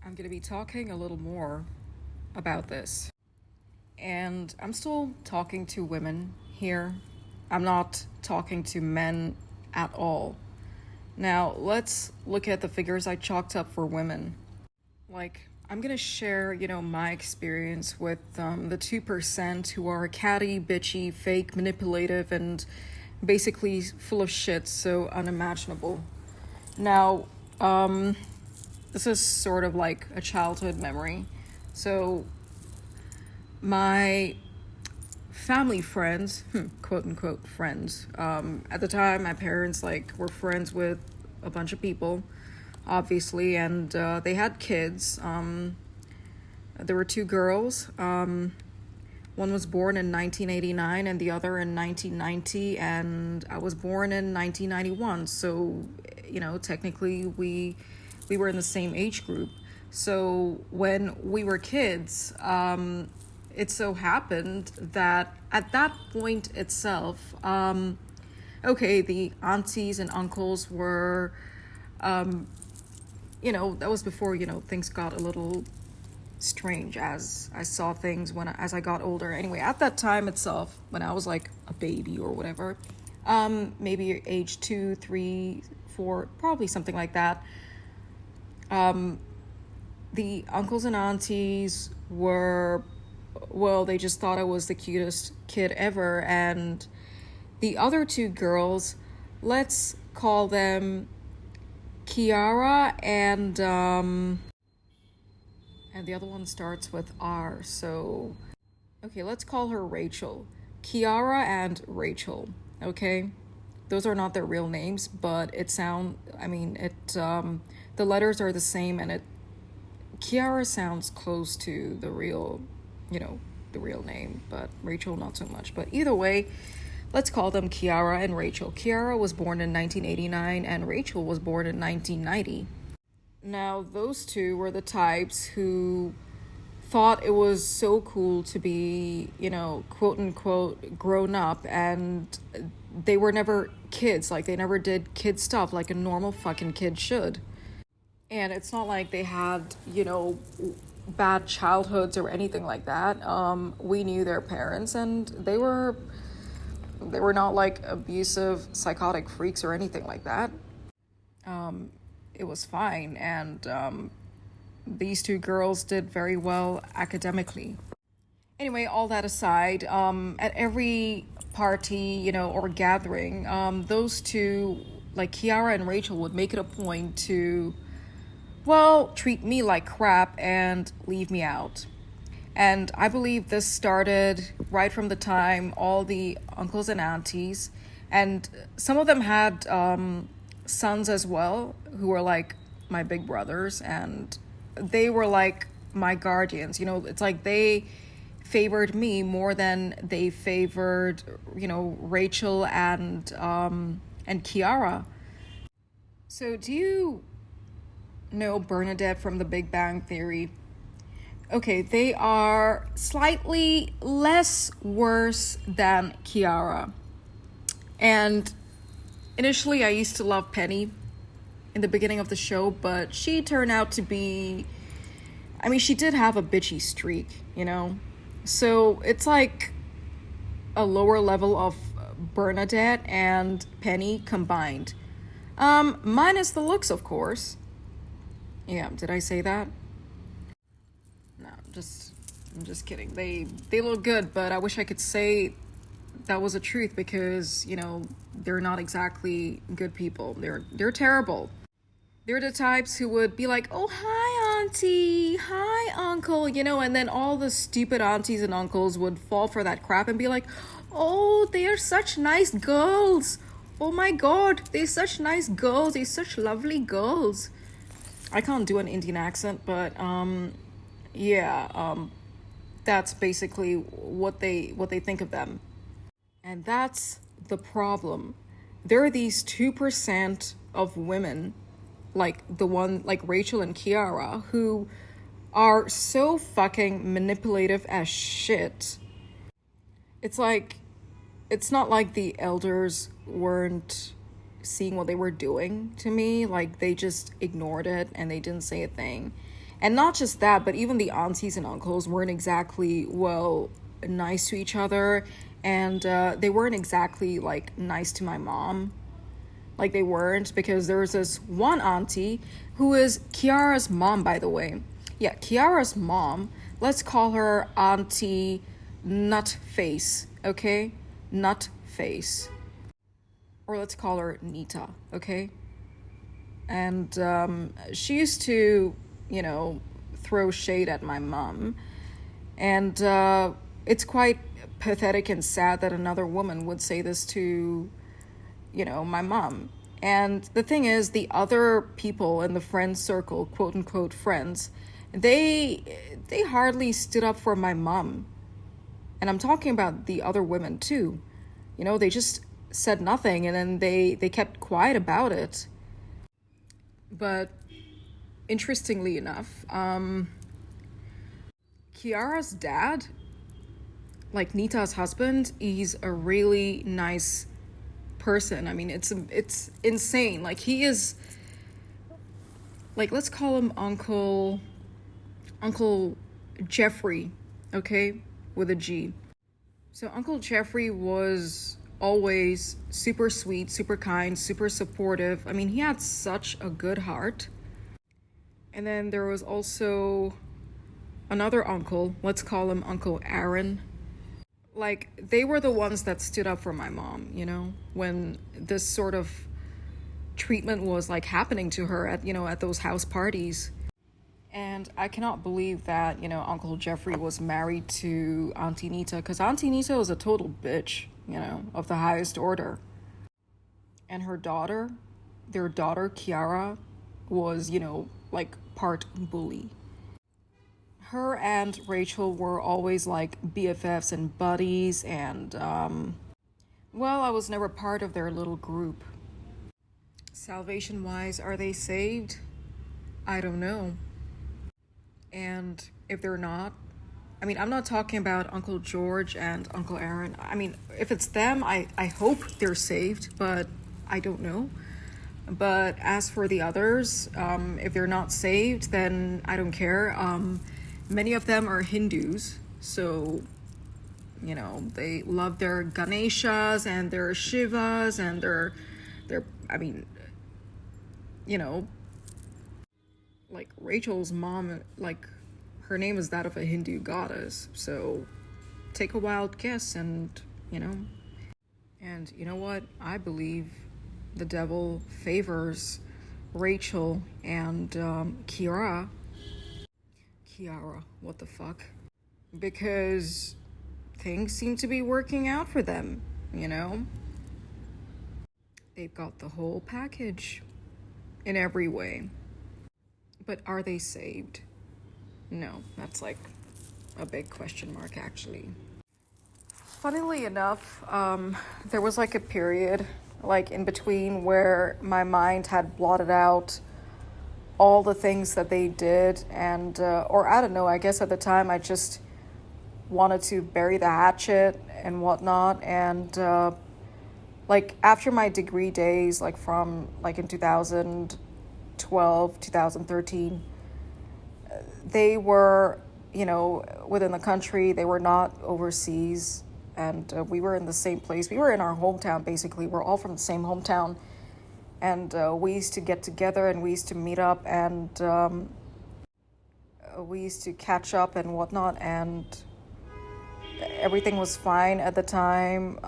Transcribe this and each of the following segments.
I'm going to be talking a little more about this. And I'm still talking to women here. I'm not talking to men at all. Now, let's look at the figures I chalked up for women. I'm going to share, my experience with the 2% who are catty, bitchy, fake, manipulative, and basically full of shit, so unimaginable. Now, this is sort of like a childhood memory. So, my family friends, quote unquote friends, at the time, my parents were friends with a bunch of people, obviously, and they had kids. There were two girls. One was born in 1989 and the other in 1990, and I was born in 1991. So, technically we were in the same age group. So when we were kids, it so happened that at that point itself, the aunties and uncles were, that was before, things got a little strange as I saw things as I got older. Anyway, at that time itself, when I was like a baby or whatever, maybe age 2, 3, 4, probably something like that. The uncles and aunties were, well, they just thought I was the cutest kid ever. And the other two girls, let's call them Kiara and the other one starts with R. So, okay, let's call her Rachel. Kiara and Rachel, okay? Those are not their real names, but the letters are the same, and Kiara sounds close to the real name, but Rachel not so much. But either way, let's call them Kiara and Rachel. Kiara was born in 1989 and Rachel was born in 1990. Now, those two were the types who thought it was so cool to be, quote unquote, grown up, and they were never kids. Like, they never did kid stuff like a normal fucking kid should. And it's not like they had, bad childhoods or anything like that. We knew their parents, and they were not like abusive, psychotic freaks or anything like that. It was fine, and these two girls did very well academically. Anyway, all that aside, at every party, or gathering, those two, like Kiara and Rachel, would make it a point to, well, treat me like crap and leave me out. And I believe this started right from the time all the uncles and aunties, and some of them had sons as well, who were like my big brothers, and they were like my guardians. It's like they favored me more than they favored, Rachel and Kiara. So do you know Bernadette from The Big Bang Theory? Okay, they are slightly less worse than Kiara. And initially, I used to love Penny in the beginning of the show, but she turned out to be, she did have a bitchy streak, So it's like a lower level of Bernadette and Penny combined. Minus the looks, of course. Yeah, did I say that? No, I'm just kidding. They look good, but I wish I could say that was the truth because, they're not exactly good people. They're terrible. They're the types who would be like, "Oh, hi, auntie. Hi, uncle," and then all the stupid aunties and uncles would fall for that crap and be like, "Oh, they are such nice girls. Oh my god, they're such nice girls. They're such lovely girls." I can't do an Indian accent, but that's basically what they think of them. And that's the problem. There are these 2% of women, like Rachel and Kiara, who are so fucking manipulative as shit. It's not like the elders weren't seeing what they were doing to me. Like, they just ignored it and they didn't say a thing. And not just that, but even the aunties and uncles weren't exactly, well, nice to each other. And they weren't exactly like nice to my mom. Like they weren't, because there was this one auntie who is Kiara's mom, by the way. Yeah, Kiara's mom. Let's call her Auntie Nutface, okay? Nutface. Or let's call her Nita, okay? And she used to, you know, throw shade at my mom. And it's quite pathetic and sad that another woman would say this to, you know, my mom. And the thing is, the other people in the friend circle, quote unquote friends, they hardly stood up for my mom. And I'm talking about the other women too. You know, they just said nothing, and then they kept quiet about it. But interestingly enough, Kiara's dad, like Nita's husband, he's a really nice person. I mean, it's insane. Like he is, like, let's call him Uncle Jeffrey, okay, with a G. So Uncle Jeffrey was always super sweet, super kind, super supportive. I mean, he had such a good heart. And then there was also another uncle, let's call him Uncle Aaron. Like, they were the ones that stood up for my mom, you know, when this sort of treatment was like happening to her at, you know, at those house parties. And I cannot believe that, you know, Uncle Jeffrey was married to Auntie Nita, because Auntie Nita was a total bitch, you know, of the highest order. And her daughter, their daughter Kiara, was, you know, like part bully. Her and Rachel were always like BFFs and buddies, and, well, I was never part of their little group. Salvation wise, are they saved? I don't know. And if they're not, I mean, I'm not talking about Uncle George and Uncle Aaron. I mean, if it's them, I hope they're saved, but I don't know. But as for the others, if they're not saved, then I don't care. Many of them are Hindus, so, you know, they love their Ganeshas and their Shivas and their, I mean, you know, like Rachel's mom, like her name is that of a Hindu goddess. So take a wild guess, and, you know, and you know what? I believe the devil favors Rachel and Kiara, what the fuck? Because things seem to be working out for them, you know? They've got the whole package in every way. But are they saved? No, that's like a big question mark, actually. Funnily enough, there was like a period, like in between, where my mind had blotted out all the things that they did, and or I don't know, I guess at the time I just wanted to bury the hatchet and whatnot. And like after my degree days, like from like in 2012, 2013, they were, you know, within the country. They were not overseas, and we were in the same place. We were in our hometown, basically. We're all from the same hometown. And we used to get together, and we used to meet up, and we used to catch up and whatnot, and everything was fine at the time.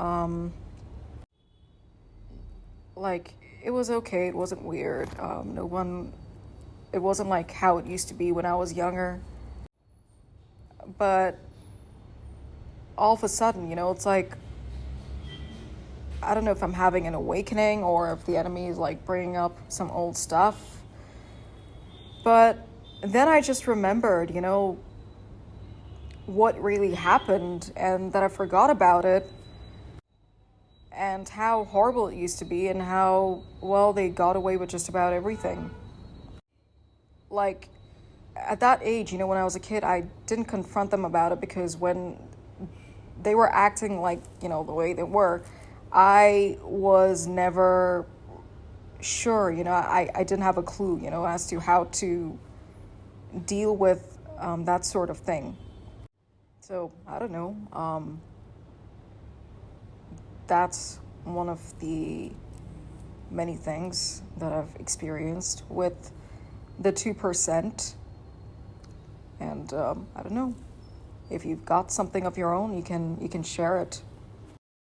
Like, it was okay. It wasn't weird. It wasn't like how it used to be when I was younger. But all of a sudden, you know, it's like, I don't know if I'm having an awakening or if the enemy is like bringing up some old stuff. But then I just remembered, you know, what really happened, and that I forgot about it, and how horrible it used to be, and how, well, they got away with just about everything. Like, at that age, you know, when I was a kid, I didn't confront them about it, because when they were acting like, you know, the way they were, I was never sure, you know, I didn't have a clue, you know, as to how to deal with that sort of thing. So I don't know. That's one of the many things that I've experienced with the 2%. And I don't know. If you've got something of your own, you can share it.